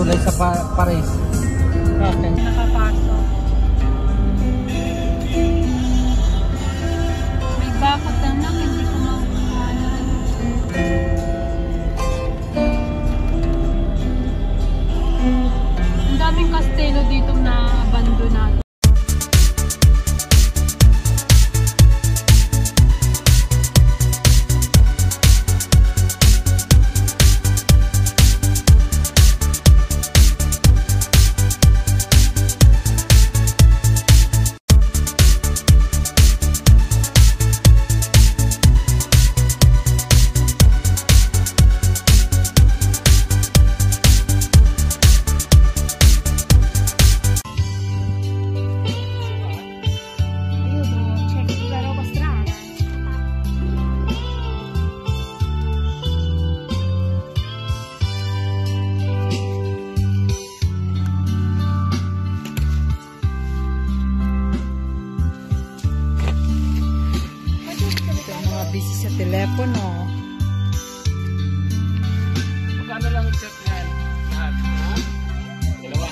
Tulay sa pares. Okay. Nakapasok. May bakot lang, hindi ko makukuhanan. Ang daming kastelo dito na abandonado. Busy sa telepono. Magkano lang set yan? Lahat? Ha? Dalawa?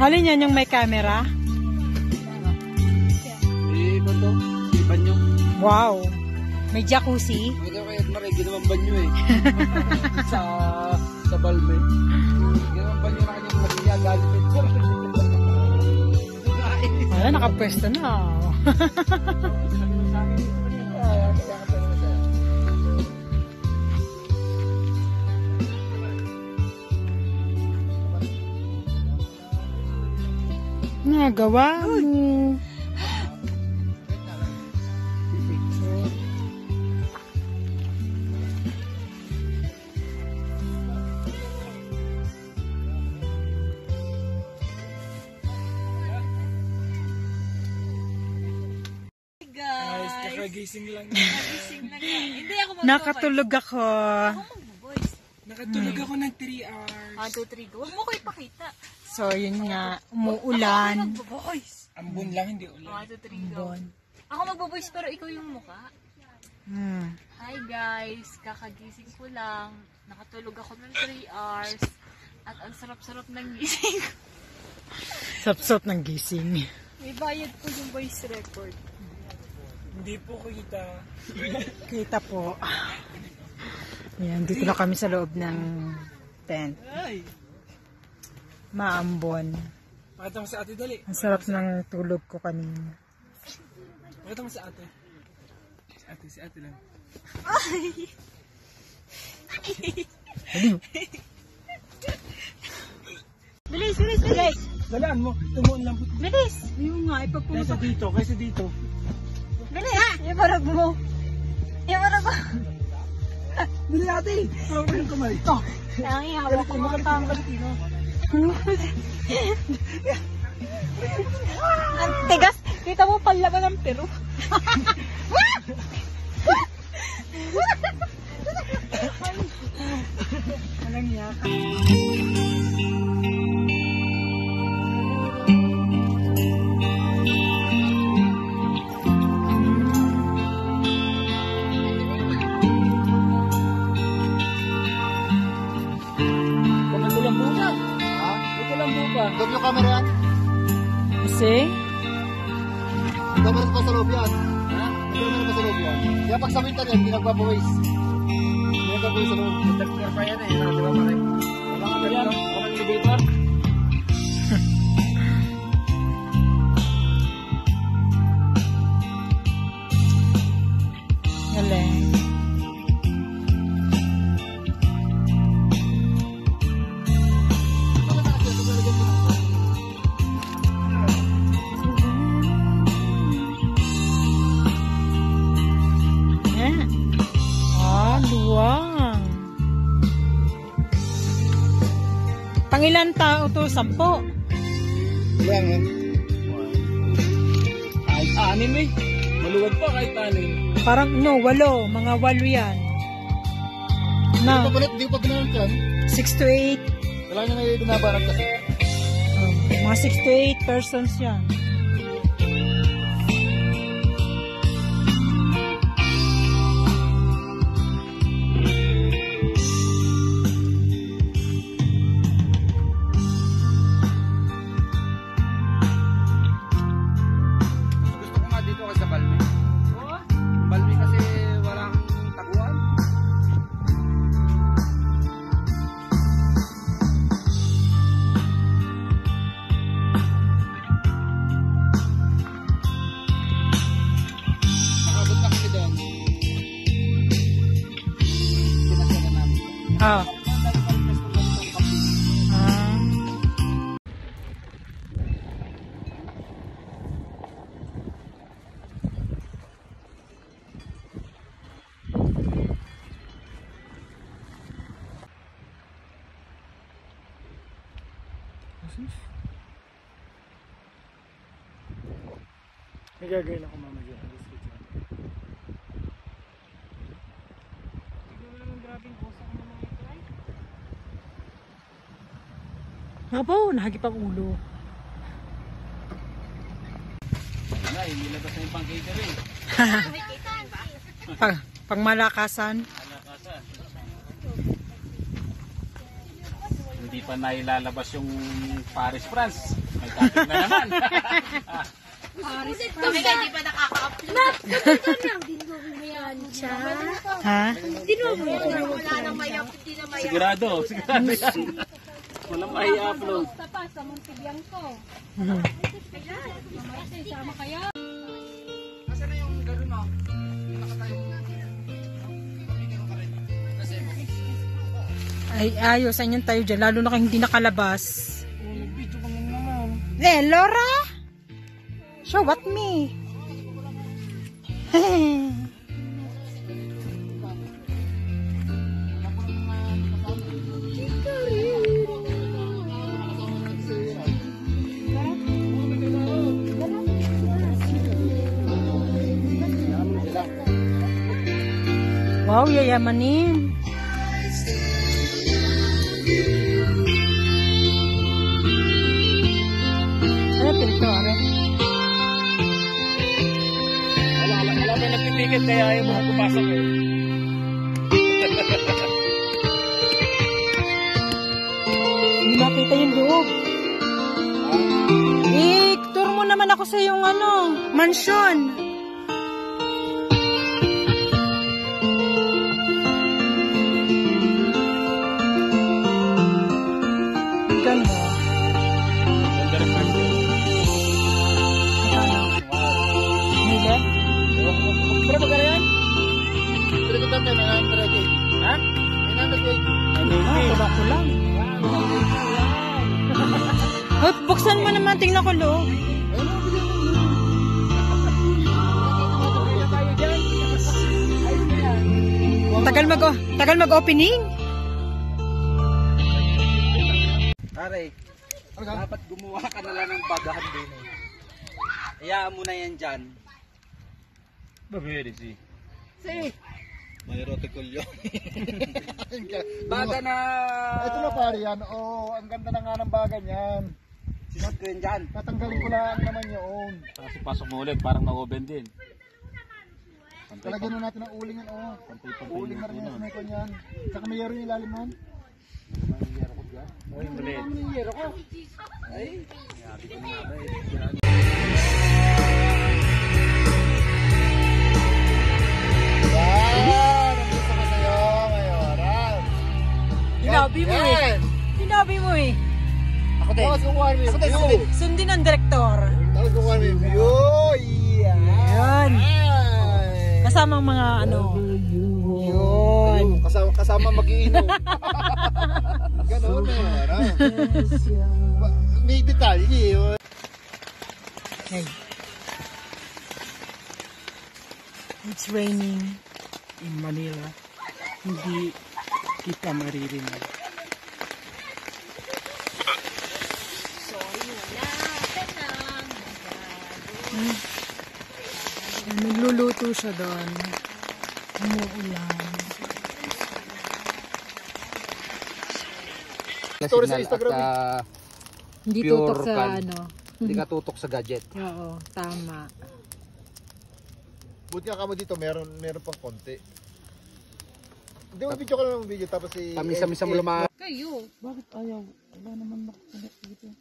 Alin yan yung may camera? Eh, bato? May banyo. Wow! May jacuzzi? Hindi ko kayo maray, ginawang banyo eh. sa balme. Ginawang banyo na kanyang Maria, galit ito. Wala, nakapwesto na. Nagawa mo. Nakagising lang. Hindi ako mag-voice. Nakatulog ako. Ako mag-voice. Nakatulog ako ng 3 hours. 1, 2, 3, go. Huwag mo ko ipakita. So, yun nga. Umuulan. Ako mag-voice. Ambon lang, hindi ulan. 1, 2, 3, go. Ako mag-voice pero ikaw yung mukha. Hi guys, kakagising ko lang. Nakatulog ako ng 3 hours. At ang sarap-sarap ng gising ko. Sapsot ng gising. May bayad po yung voice record. Hindi po kita. Kita po. Ayan, dito na kami sa loob ng tent. Ay! Maambon. Pakita mo sa ate, dali. Ang sarap ng tulog ko kanina. Pakita mo sa ate. Si ate lang. Ay! Bilis, bilis, bilis! Dalaan mo, tumuon lang po. Bilis! Yung nga, Kaysa dito. Bilis! Ibarag mo! Ibarag mo! Bili ate! Tawag mo yung kamay. Ito! Ang ihawak ko mga tama. Ang tigas! Kita mo palaban ng pero. Walang yaka. Ito lang buka. Ha? Ito lang buka. Huwag yung camera yan. See? Nagkamaran pa sa loob yan. Nagkamaran pa sa loob yan. Kaya pag sa winter yan, hindi nagpapawaste. Hindi nagpapawaste sa loob. Interfere pa yan eh. Di ba pare? Walang ano yan. Walang elevator. Galing. Yeah. Ah, luwang. Pangilan tao to? 10? Yan, ha? Kahit anin eh. Maluwag pa kahit anin. Parang, no, 8. Mga 8 yan. Na, Hindi ko pa ginawan yan. 6 to 8. Wala nyo na binabaran kasi. Mga 6 to 8 persons yan. Gusto ko nga dito kasi sa Balmi. Balmi kasi walang taguan. Nakabot na kami doon. Pinasala namin. Ah. Ah. May gagawin ako mamaya. Alis ko dyan. Abo, nahagip ang ulo. Wala, inilabas na yung pang catering. Pang malakasan. Alakasan. Hindi pa nailalabas yung Paris, France. May topic na naman. Kami nga, di pa nakaka-upload. Ha? Wala nang mayap, hindi na mayap. Sigurado yan. Walang may upload. Nasaan na yung gano'n mo? Yung nakatayo. Ay, ayos. Saan tayo dyan? Lalo na kung hindi nakalabas. Laura? Show what me? Wow, yayamanin. Ano pinito, are? Alam mo, nagtitiket kaya ayaw mo pumasok eh. Hindi makita yung loob. I-tour mo naman ako sa yung mansion. Ganda. Ganda rin pa. Nila? Pero magkano yan? Pero ito tayo, 908. Ha? 908. Kulang ko lang. Oh, buksan mo naman, tingnan ko loob. Tagal mag-opening. Pare, dapat gumawa ka na lang ng bagahan din eh. Hayaan mo na yan dyan. Babiri si. May roticol yun. Baga na... Ito na pare yan. Ang ganda na nga ng baga niyan. Sinuot ko yun dyan. Tatanggalin ko lang naman yun. Tapos pasok mo ulit, parang na-oven din. Talagyan na natin ang uling yan. Uling na rin yung sinay ko niyan. Saka may yero yung ilalim nun. Uy, maliit. Ay, Sundin ang direktor. Tapos kung ano yung view. Yan. Kasamang mga ano. Yun. Kasama mag-iinom. Ganon na yan. May detalye yun. Hey. It's raining in Manila. Hindi kita maririnig. Nagluluto siya doon. Umuulan. Story sa Instagram. Hindi Pure tutok sa pan. ano. Hindi ka tutok sa gadget. Oo, tama. Buti nga kamo dito, meron pang konti. Hindi mo video ka lang ng video tapos si... Pamisa-misa mo lumaan. Kayo. Bakit ayaw? Wala naman nakukulit dito.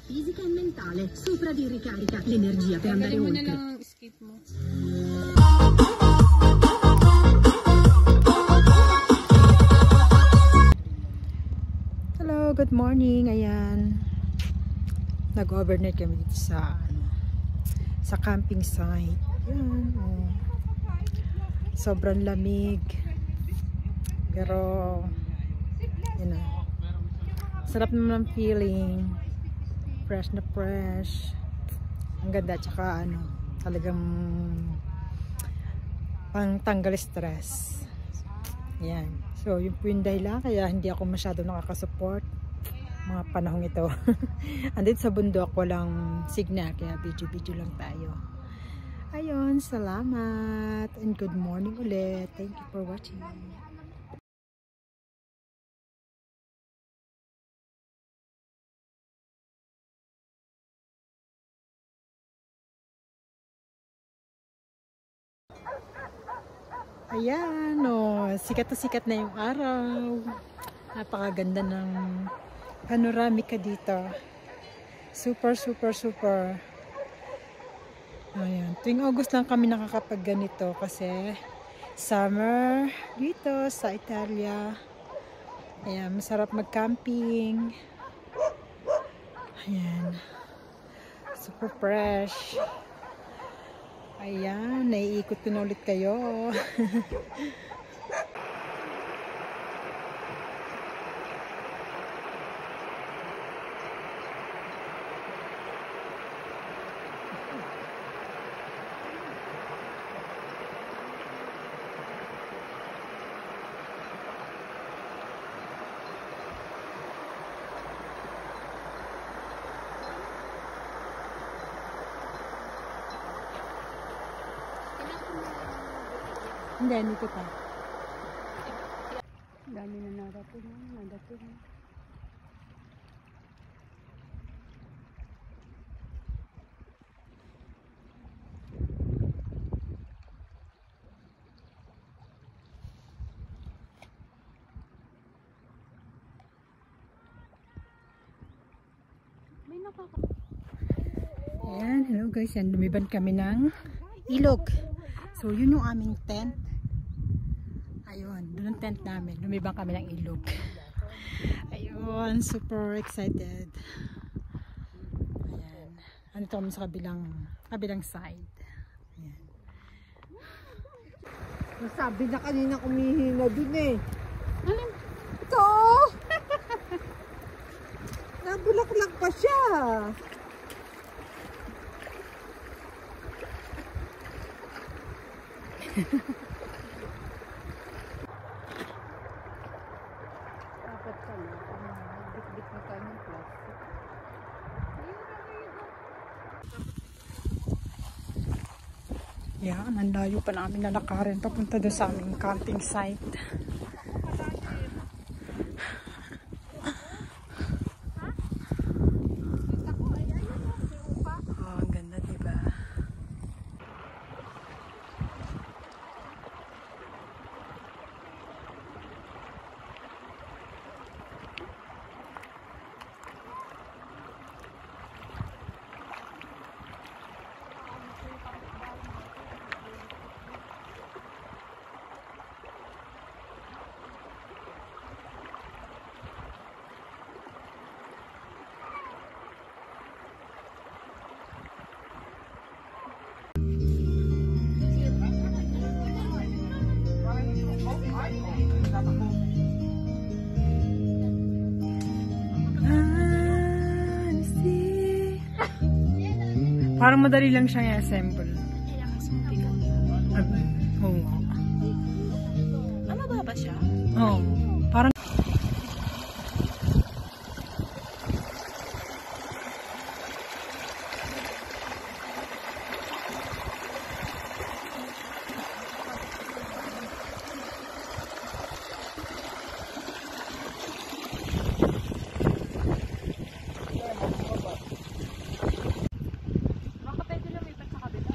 Fisica e mentale, sopra di ricarica l'energia per andare Galing mo na oltre. ng skate mo. Hello, good morning. Ayan. Nag-overnight kami dito sa sa camping site. Ayan, oh. Sobrang lamig. Pero yun na. Sarap naman ang feeling. Fresh na fresh. Ang ganda, tsaka ano, talagang pang tanggal stress. Yan. So, yun po yung dahilan kaya hindi ako masyado nakakasupport mga panahong ito. Andito sa bundok, walang signal, kaya video-video lang tayo. Ayun, salamat and good morning ulit. Thank you for watching. Ayan, oh, sikat na sikat na yung araw. Napakaganda ng panoramika dito. Super, super, super. Ayan, tuwing August lang kami nakakapag ganito kasi summer dito sa Italia. Ayan, masarap mag-camping. Ayan. Super fresh. Ayan, naiikot ko na ulit kayo. Hindi, dito pa. Dami na narating. Ayan, hello guys. Yan, lumiban kami ng ilog. So, yun yung aming tent. Ayun, doon ang tent namin. Lumibang kami ng ilog. Ayun, super excited. Ayan. Andito kami sa kabilang side. Ayan. Sabi na kanina kumihina dun eh. Ito! Nabulaklak pa siya. Dapat pala, bit-bit na tayo ng plastic. Yan, ang layo pa namin nalakarin papunta doon sa aming camping site. Oh, ang ganda, diba? Parang madali lang siyang i-assemble. Kailangan sumpi ka. Oo. Mababa siya? Oo. Parang Baka pwede lumipat sa kabila.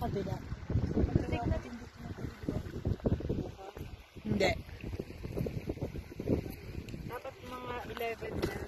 kabila. Check natin dito. Hindi. Dapat mga 11 na.